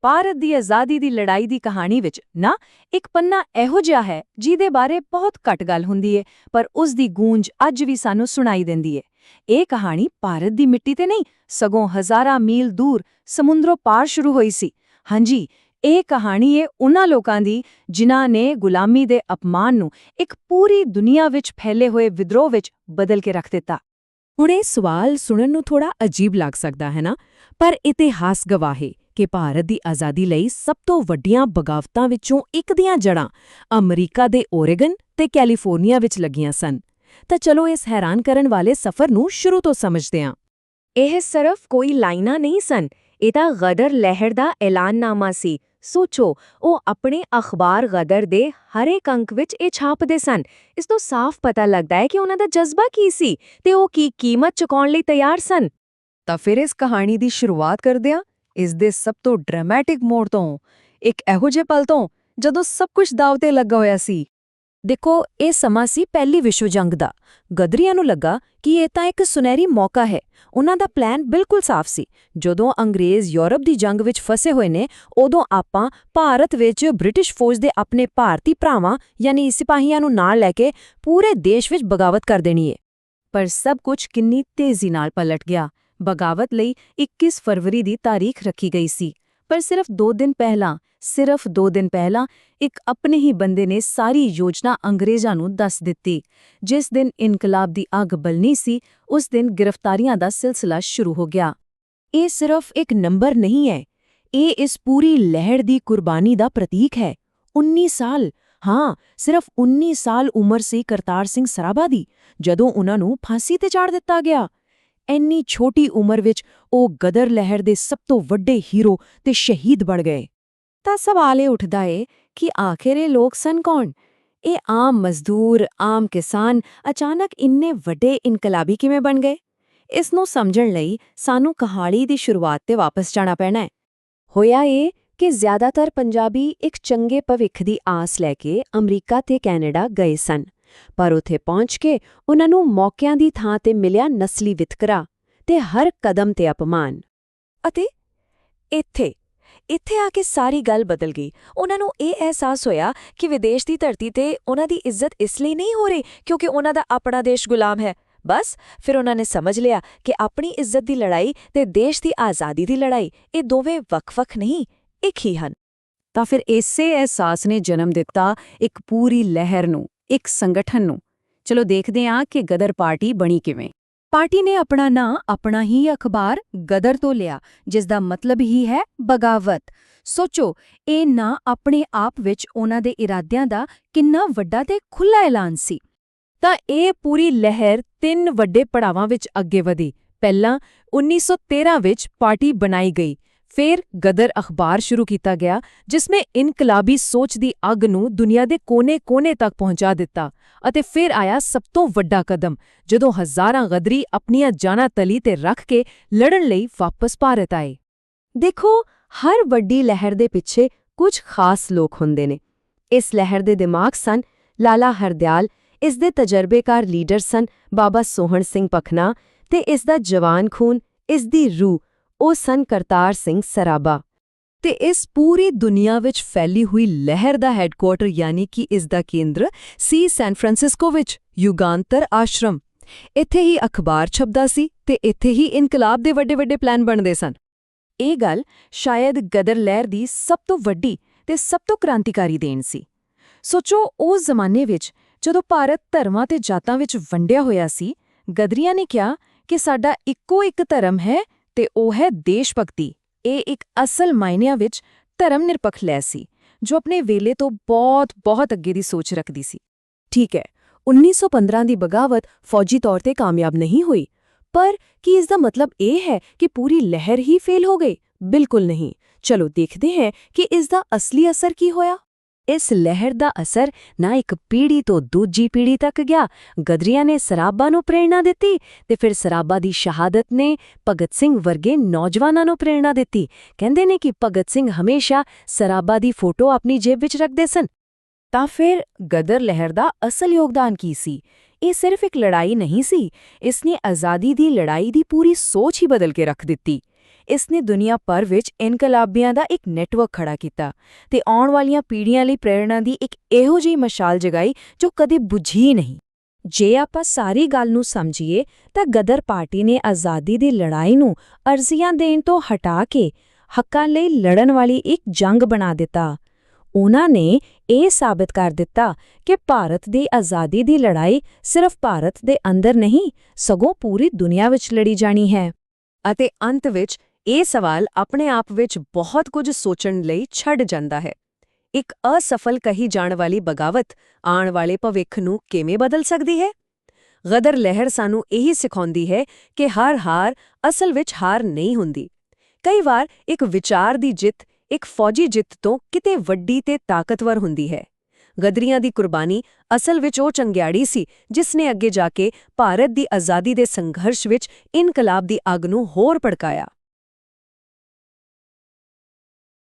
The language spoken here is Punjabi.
ਭਾਰਤ ਦੀ ਆਜ਼ਾਦੀ ਦੀ ਲੜਾਈ ਦੀ ਕਹਾਣੀ ਵਿੱਚ ਨਾ ਇੱਕ ਪੰਨਾ ਇਹੋ ਜਿਹਾ ਹੈ ਜਿਹਦੇ ਬਾਰੇ ਬਹੁਤ ਘੱਟ ਗੱਲ ਹੁੰਦੀ ਏ, ਪਰ ਉਸ ਦੀ ਗੂੰਜ ਅੱਜ ਵੀ ਸਾਨੂੰ ਸੁਣਾਈ ਦਿੰਦੀ ਏ। ਇਹ ਕਹਾਣੀ ਭਾਰਤ ਦੀ ਮਿੱਟੀ ਤੇ ਨਹੀਂ, ਸਗੋਂ ਹਜ਼ਾਰਾਂ ਮੀਲ ਦੂਰ ਸਮੁੰਦਰੋਂ ਪਾਰ ਸ਼ੁਰੂ ਹੋਈ ਸੀ। ਹਾਂਜੀ, ਇਹ ਕਹਾਣੀ ਏ ਉਨ੍ਹਾਂ ਲੋਕਾਂ ਦੀ ਜਿਨ੍ਹਾਂ ਨੇ ਗੁਲਾਮੀ ਦੇ ਅਪਮਾਨ ਨੂੰ ਇੱਕ ਪੂਰੀ ਦੁਨੀਆ ਵਿੱਚ ਫੈਲੇ ਹੋਏ ਵਿਦਰੋਹ ਵਿੱਚ ਬਦਲ ਕੇ ਰੱਖ ਦਿੱਤਾ। ਹੁਣ ਇਹ ਸਵਾਲ ਸੁਣਨ ਨੂੰ ਥੋੜਾ ਅਜੀਬ ਲੱਗ ਸਕਦਾ ਹੈ ਨਾ, ਪਰ ਇਤਿਹਾਸ ਗਵਾਹ ਹੈ ਕਿ ਭਾਰਤ ਦੀ ਆਜ਼ਾਦੀ ਲਈ ਸਭ ਤੋਂ ਵੱਡੀਆਂ ਬਗਾਵਤਾਂ ਵਿੱਚੋਂ ਇੱਕ ਦੀਆਂ ਜੜ੍ਹਾਂ ਅਮਰੀਕਾ ਦੇ ਓਰੇਗਨ ਤੇ ਕੈਲੀਫੋਰਨੀਆ ਵਿੱਚ ਲੱਗੀਆਂ ਸਨ। ਤਾਂ ਚਲੋ ਇਸ ਹੈਰਾਨ ਕਰਨ ਵਾਲੇ ਸਫ਼ਰ ਨੂੰ ਸ਼ੁਰੂ ਤੋਂ ਸਮਝਦੇ ਹਾਂ। ਇਹ ਸਿਰਫ ਕੋਈ ਲਾਈਨਾਂ ਨਹੀਂ ਸਨ, ਇਹ ਤਾਂ ਗਦਰ ਲਹਿਰ ਦਾ ਐਲਾਨਨਾਮਾ ਸੀ। ਸੋਚੋ, ਉਹ ਆਪਣੇ ਅਖਬਾਰ ਗਦਰ ਦੇ ਹਰੇਕ ਅੰਕ ਵਿੱਚ ਇਹ ਛਾਪਦੇ ਸਨ। ਇਸ ਤੋਂ ਸਾਫ਼ ਪਤਾ ਲੱਗਦਾ ਹੈ ਕਿ ਉਹਨਾਂ ਦਾ ਜਜ਼ਬਾ ਕੀ ਸੀ ਤੇ ਉਹ ਕੀ ਕੀਮਤ ਚੁਕਾਉਣ ਲਈ ਤਿਆਰ ਸਨ। ਤਾਂ ਫਿਰ ਇਸ ਕਹਾਣੀ ਦੀ ਸ਼ੁਰੂਆਤ ਕਰਦੇ ਹਾਂ ਇਸ ਦੇ ਸਭ ਤੋਂ ਡਰਾਮੈਟਿਕ ਮੋੜ ਤੋਂ, ਇੱਕ ਇਹੋ ਜਿਹੇ ਪਲ ਤੋਂ ਜਦੋਂ ਸਭ ਕੁਝ ਦਾਅ ਤੇ ਲੱਗਾ ਹੋਇਆ ਸੀ। ਦੇਖੋ, ਇਹ ਸਮਾਂ ਸੀ ਪਹਿਲੀ ਵਿਸ਼ਵ ਜੰਗ ਦਾ। ਗਦਰੀਆਂ ਨੂੰ ਲੱਗਾ ਕਿ ਇਹ ਤਾਂ ਇੱਕ ਸੁਨਹਿਰੀ ਮੌਕਾ ਹੈ। ਉਹਨਾਂ ਦਾ ਪਲਾਨ ਬਿਲਕੁਲ ਸਾਫ਼ ਸੀ। ਜਦੋਂ ਅੰਗਰੇਜ਼ ਯੂਰਪ ਦੀ ਜੰਗ ਵਿੱਚ ਫਸੇ ਹੋਏ ਨੇ, ਉਦੋਂ ਆਪਾਂ ਭਾਰਤ ਵਿੱਚ ਬ੍ਰਿਟਿਸ਼ ਫੌਜ ਦੇ ਆਪਣੇ ਭਾਰਤੀ ਭਰਾਵਾਂ ਯਾਨੀ ਸਿਪਾਹੀਆਂ ਨੂੰ ਨਾਲ ਲੈ ਕੇ ਪੂਰੇ ਦੇਸ਼ ਵਿੱਚ ਬਗਾਵਤ ਕਰ ਦੇਣੀ ਏ। ਪਰ ਸਭ ਕੁਝ ਕਿੰਨੀ ਤੇਜ਼ੀ ਨਾਲ ਪਲਟ ਗਿਆ। ਬਗਾਵਤ ਲਈ 21 ਫਰਵਰੀ ਦੀ ਤਾਰੀਖ ਰੱਖੀ ਗਈ ਸੀ, ਪਰ ਸਿਰਫ 2 ਦਿਨ ਪਹਿਲਾਂ ਇੱਕ ਆਪਣੇ ਹੀ ਬੰਦੇ ਨੇ ਸਾਰੀ ਯੋਜਨਾ ਅੰਗਰੇਜ਼ਾਂ ਨੂੰ ਦੱਸ ਦਿੱਤੀ। ਜਿਸ ਦਿਨ ਇਨਕਲਾਬ ਦੀ ਅੱਗ ਬਲਣੀ ਸੀ, ਉਸ ਦਿਨ ਗ੍ਰਿਫਤਾਰੀਆਂ ਦਾ ਸਿਲਸਿਲਾ ਸ਼ੁਰੂ ਹੋ ਗਿਆ। ਇਹ ਸਿਰਫ ਇੱਕ ਨੰਬਰ ਨਹੀਂ ਹੈ, ਇਹ ਇਸ ਪੂਰੀ ਲਹਿਰ ਦੀ ਕੁਰਬਾਨੀ ਦਾ ਪ੍ਰਤੀਕ ਹੈ। 19 ਸਾਲ, ਹਾਂ, ਸਿਰਫ 19 ਸਾਲ ਉਮਰ ਸੀ ਕਰਤਾਰ ਸਿੰਘ ਸਰਾਭਾ ਦੀ, ਜਦੋਂ ਉਹਨਾਂ ਨੂੰ ਫਾਂਸੀ ਤੇ ਚਾੜ ਦਿੱਤਾ ਗਿਆ। ਇੰਨੀ ਛੋਟੀ ਉਮਰ ਵਿੱਚ ਉਹ ਗਦਰ ਲਹਿਰ ਦੇ ਸਭ ਤੋਂ ਵੱਡੇ ਹੀਰੋ ਤੇ ਸ਼ਹੀਦ ਬਣ ਗਏ। ਤਾਂ ਸਵਾਲ ਇਹ ਉੱਠਦਾ ਏ ਕਿ ਆਖਿਰ ਇਹ ਲੋਕ ਸਨ ਕੌਣ? ਇਹ ਆਮ ਮਜ਼ਦੂਰ, ਆਮ ਕਿਸਾਨ ਅਚਾਨਕ ਇੰਨੇ ਵੱਡੇ ਇਨਕਲਾਬੀ ਕਿਵੇਂ ਬਣ ਗਏ? ਇਸ ਨੂੰ ਸਮਝਣ ਲਈ ਸਾਨੂੰ ਕਹਾਣੀ ਦੀ ਸ਼ੁਰੂਆਤ ਤੇ ਵਾਪਸ ਜਾਣਾ ਪੈਣਾ ਹੈ। ਹੋਇਆ ਇਹ ਕਿ ਜ਼ਿਆਦਾਤਰ ਪੰਜਾਬੀ ਇੱਕ ਚੰਗੇ ਭਵਿੱਖ ਦੀ ਆਸ ਲੈ ਕੇ ਅਮਰੀਕਾ ਤੇ ਕੈਨੇਡਾ ਗਏ ਸਨ, ਪਰ ਉੱਥੇ ਪਹੁੰਚ ਕੇ ਉਹਨਾਂ ਨੂੰ ਮੌਕਿਆਂ ਦੀ ਥਾਂ ਤੇ ਮਿਲਿਆ ਨਸਲੀ ਵਿਤਕਰਾ ਤੇ ਹਰ ਕਦਮ ਤੇ ਅਪਮਾਨ। ਅਤੇ ਇੱਥੇ ਆ ਕੇ ਸਾਰੀ ਗੱਲ ਬਦਲ ਗਈ। ਉਹਨਾਂ ਨੂੰ ਇਹ ਅਹਿਸਾਸ ਹੋਇਆ ਕਿ ਵਿਦੇਸ਼ ਦੀ ਧਰਤੀ ਤੇ ਉਹਨਾਂ ਦੀ ਇੱਜ਼ਤ ਇਸ ਲਈ ਨਹੀਂ ਹੋ ਰਹੀ ਕਿਉਂਕਿ ਉਹਨਾਂ ਦਾ ਆਪਣਾ ਦੇਸ਼ ਗੁਲਾਮ ਹੈ। ਬਸ ਫਿਰ ਉਹਨਾਂ ਨੇ ਸਮਝ ਲਿਆ ਕਿ ਆਪਣੀ ਇੱਜ਼ਤ ਦੀ ਲੜਾਈ ਤੇ ਦੇਸ਼ ਦੀ ਆਜ਼ਾਦੀ ਦੀ ਲੜਾਈ, ਇਹ ਦੋਵੇਂ ਵੱਖ-ਵੱਖ ਨਹੀਂ, ਇੱਕ ਹੀ ਹਨ। ਤਾਂ ਫਿਰ ਇਸੇ ਅਹਿਸਾਸ ਨੇ ਜਨਮ ਦਿੱਤਾ ਇੱਕ ਪੂਰੀ ਲਹਿਰ ਨੂੰ, ਇੱਕ ਸੰਗਠਨ ਨੂੰ। ਚਲੋ ਦੇਖਦੇ ਹਾਂ ਕਿ ਗਦਰ ਪਾਰਟੀ ਬਣੀ ਕਿਵੇਂ। ਪਾਰਟੀ ਨੇ ਆਪਣਾ ਨਾਂ ਆਪਣਾ ਹੀ ਅਖਬਾਰ ਗਦਰ ਤੋਂ ਲਿਆ, ਜਿਸ ਦਾ ਮਤਲਬ ਹੀ ਹੈ ਬਗਾਵਤ। ਸੋਚੋ, ਇਹ ਨਾਂ ਆਪਣੇ ਆਪ ਵਿੱਚ ਉਹਨਾਂ ਦੇ ਇਰਾਦਿਆਂ ਦਾ ਕਿੰਨਾ ਵੱਡਾ ਤੇ ਖੁੱਲ੍ਹਾ ਐਲਾਨ ਸੀ। ਤਾਂ ਇਹ ਪੂਰੀ ਲਹਿਰ 3 ਵੱਡੇ ਪੜਾਵਾਂ ਵਿੱਚ ਅੱਗੇ ਵਧੀ। ਪਹਿਲਾਂ 1913 ਵਿੱਚ ਪਾਰਟੀ ਬਣਾਈ ਗਈ। ਫਿਰ ਗਦਰ ਅਖਬਾਰ ਸ਼ੁਰੂ ਕੀਤਾ ਗਿਆ, ਜਿਸਨੇ ਇਨਕਲਾਬੀ ਸੋਚ ਦੀ ਅੱਗ ਨੂੰ ਦੁਨੀਆ ਦੇ ਕੋਨੇ-ਕੋਨੇ ਤੱਕ ਪਹੁੰਚਾ ਦਿੱਤਾ। ਅਤੇ ਫਿਰ ਆਇਆ ਸਭ ਤੋਂ ਵੱਡਾ ਕਦਮ, ਜਦੋਂ ਹਜ਼ਾਰਾਂ ਗਦਰੀ ਆਪਣੀਆਂ ਜਾਨਾਂ ਤਲੀ ਤੇ ਰੱਖ ਕੇ ਲੜਨ ਲਈ ਵਾਪਸ ਭਾਰਤ ਆਏ। ਦੇਖੋ, ਹਰ ਵੱਡੀ ਲਹਿਰ ਦੇ ਪਿੱਛੇ ਕੁਝ ਖਾਸ ਲੋਕ ਹੁੰਦੇ ਨੇ। ਇਸ ਲਹਿਰ ਦੇ ਦਿਮਾਗ ਸਨ ਲਾਲਾ ਹਰਦਿਆਲ, ਇਸ ਦੇ ਤਜਰਬੇਕਾਰ ਲੀਡਰ ਸਨ ਬਾਬਾ ਸੋਹਣ ਸਿੰਘ ਪਖਨਾ, ਤੇ ਇਸ ਦਾ ਜਵਾਨ ਖੂਨ, ਇਸ ਦੀ ਰੂਹ, ਉਹ ਸਨ ਕਰਤਾਰ ਸਿੰਘ ਸਰਾਭਾ। ਤੇ ਇਸ ਪੂਰੀ ਦੁਨੀਆ ਵਿੱਚ ਫੈਲੀ ਹੋਈ ਲਹਿਰ ਦਾ ਹੈੱਡਕੁਆਰਟਰ ਯਾਨੀ ਕਿ ਇਸ ਦਾ ਕੇਂਦਰ ਸੀ ਸੈਨ ਫਰਾਂਸਿਸਕੋ ਵਿੱਚ ਯੁਗਾਂਤਰ ਆਸ਼ਰਮ। ਇੱਥੇ ਹੀ ਅਖਬਾਰ ਛਪਦਾ ਸੀ ਤੇ ਇੱਥੇ ਹੀ ਇਨਕਲਾਬ ਦੇ ਵੱਡੇ-ਵੱਡੇ ਪਲਾਨ ਬਣਦੇ ਸਨ। ਇਹ ਗੱਲ ਸ਼ਾਇਦ ਗਦਰ ਲਹਿਰ ਦੀ ਸਭ ਤੋਂ ਵੱਡੀ ਤੇ ਸਭ ਤੋਂ ਕ੍ਰਾਂਤੀਕਾਰੀ ਦੇਣ ਸੀ। ਸੋਚੋ, ਉਸ ਜ਼ਮਾਨੇ ਵਿੱਚ ਜਦੋਂ ਭਾਰਤ ਧਰਮਾਂ ਤੇ ਜਾਤਾਂ ਵਿੱਚ ਵੰਡਿਆ ਹੋਇਆ ਸੀ, ਗਦਰੀਆਂ ਨੇ ਕਿਹਾ ਕਿ ਸਾਡਾ ਇੱਕੋ ਇੱਕ ਧਰਮ ਹੈ ਤੇ ਉਹ ਹੈ ਦੇਸ਼ ਭਗਤੀ। ਇਹ ਇੱਕ ਅਸਲ ਮਾਇਨਿਆਂ ਵਿੱਚ ਧਰਮ ਨਿਰਪੱਖ ਲਹਿਰ ਸੀ, ਜੋ ਆਪਣੇ ਵੇਲੇ ਤੋਂ ਬਹੁਤ ਅੱਗੇ ਦੀ ਸੋਚ ਰੱਖਦੀ ਸੀ। ਠੀਕ ਹੈ, 1915 ਦੀ ਬਗਾਵਤ ਫੌਜੀ ਤੌਰ ਤੇ ਕਾਮਯਾਬ ਨਹੀਂ ਹੋਈ, ਪਰ ਕੀ ਇਸ ਦਾ ਮਤਲਬ ਇਹ ਹੈ ਕਿ ਪੂਰੀ ਲਹਿਰ ਹੀ ਫੇਲ ਹੋ ਗਈ? ਬਿਲਕੁਲ ਨਹੀਂ। ਚਲੋ ਦੇਖਦੇ ਹਾਂ ਕਿ ਇਸ ਦਾ ਅਸਲੀ ਅਸਰ ਕੀ ਹੋਇਆ। ਇਸ ਲਹਿਰ ਦਾ ਅਸਰ ਨਾ ਇੱਕ ਪੀੜ੍ਹੀ ਤੋਂ ਦੂਜੀ ਪੀੜ੍ਹੀ ਤੱਕ ਗਿਆ। ਗਦਰੀਆਂ ਨੇ ਸਰਾਭਾ ਨੂੰ ਪ੍ਰੇਰਣਾ ਦਿੱਤੀ ਤੇ ਫਿਰ ਸਰਾਭਾ ਦੀ ਸ਼ਹਾਦਤ ਨੇ ਭਗਤ ਸਿੰਘ ਵਰਗੇ ਨੌਜਵਾਨਾਂ ਨੂੰ ਪ੍ਰੇਰਣਾ ਦਿੱਤੀ। ਕਹਿੰਦੇ ਨੇ ਕਿ ਭਗਤ ਸਿੰਘ ਹਮੇਸ਼ਾ ਸਰਾਭਾ ਦੀ ਫੋਟੋ ਆਪਣੀ ਜੇਬ ਵਿੱਚ ਰੱਖਦੇ ਸਨ। ਤਾਂ ਫਿਰ ਗਦਰ ਲਹਿਰ ਦਾ ਅਸਲ ਯੋਗਦਾਨ ਕੀ ਸੀ? ਇਹ ਸਿਰਫ ਇੱਕ ਲੜਾਈ ਨਹੀਂ ਸੀ, ਇਸ ਨੇ ਆਜ਼ਾਦੀ ਦੀ ਲੜਾਈ ਦੀ ਪੂਰੀ ਸੋਚ ਹੀ ਬਦਲ ਕੇ ਰੱਖ ਦਿੱਤੀ। ਇਸ ਨੇ ਦੁਨੀਆ ਭਰ ਵਿੱਚ ਇਨਕਲਾਬੀਆਂ ਦਾ ਇੱਕ ਨੈਟਵਰਕ ਖੜਾ ਕੀਤਾ ਤੇ ਆਉਣ ਵਾਲੀਆਂ ਪੀੜ੍ਹੀਆਂ ਲਈ ਪ੍ਰੇਰਣਾ ਦੀ ਇੱਕ ਇਹੋ ਜਿਹੀ ਮਸ਼ਾਲ ਜਗਾਈ ਜੋ ਕਦੇ ਬੁਝੀ ਨਹੀਂ। ਜੇ ਆਪਾਂ ਸਾਰੀ ਗੱਲ ਨੂੰ ਸਮਝੀਏ ਤਾਂ ਗਦਰ ਪਾਰਟੀ ਨੇ ਆਜ਼ਾਦੀ ਦੀ ਲੜਾਈ ਨੂੰ ਅਰਜ਼ੀਆਂ ਦੇਣ ਤੋਂ ਹਟਾ ਕੇ ਹੱਕਾਂ ਲਈ ਲੜਨ ਵਾਲੀ ਇੱਕ ਜੰਗ ਬਣਾ ਦਿੱਤਾ। ਉਹਨਾਂ ਨੇ ਇਹ ਸਾਬਤ ਕਰ ਦਿੱਤਾ ਕਿ ਭਾਰਤ ਦੀ ਆਜ਼ਾਦੀ ਦੀ ਲੜਾਈ ਸਿਰਫ ਭਾਰਤ ਦੇ ਅੰਦਰ ਨਹੀਂ, ਸਗੋਂ ਪੂਰੀ ਦੁਨੀਆ ਵਿੱਚ ਲੜੀ ਜਾਣੀ ਹੈ। ਅਤੇ ਅੰਤ ਵਿੱਚ ਇਹ ਸਵਾਲ ਆਪਣੇ ਆਪ ਵਿੱਚ ਬਹੁਤ ਕੁਝ ਸੋਚਣ ਲਈ ਛੱਡ ਜਾਂਦਾ ਹੈ। ਇੱਕ ਅਸਫਲ ਕਹੀ ਜਾਣ ਵਾਲੀ ਬਗਾਵਤ ਆਉਣ ਵਾਲੇ ਭਵਿੱਖ ਨੂੰ ਕਿਵੇਂ ਬਦਲ ਸਕਦੀ ਹੈ? ਗਦਰ ਲਹਿਰ ਸਾਨੂੰ ਇਹੀ ਸਿਖਾਉਂਦੀ ਹੈ ਕਿ ਹਰ ਹਾਰ ਅਸਲ ਵਿੱਚ ਹਾਰ ਨਹੀਂ ਹੁੰਦੀ। ਕਈ ਵਾਰ ਇੱਕ ਵਿਚਾਰ ਦੀ ਜਿੱਤ ਇੱਕ ਫੌਜੀ ਜਿੱਤ ਤੋਂ ਕਿਤੇ ਵੱਡੀ ਤੇ ਤਾਕਤਵਰ ਹੁੰਦੀ ਹੈ। ਗਦਰੀਆਂ ਦੀ ਕੁਰਬਾਨੀ ਅਸਲ ਵਿੱਚ ਉਹ ਚੰਗਿਆੜੀ ਸੀ ਜਿਸ ਨੇ ਅੱਗੇ ਜਾ ਕੇ ਭਾਰਤ ਦੀ ਆਜ਼ਾਦੀ ਦੇ ਸੰਘਰਸ਼ ਵਿੱਚ ਇਨਕਲਾਬ ਦੀ ਅੱਗ ਨੂੰ ਹੋਰ ਭੜਕਾਇਆ।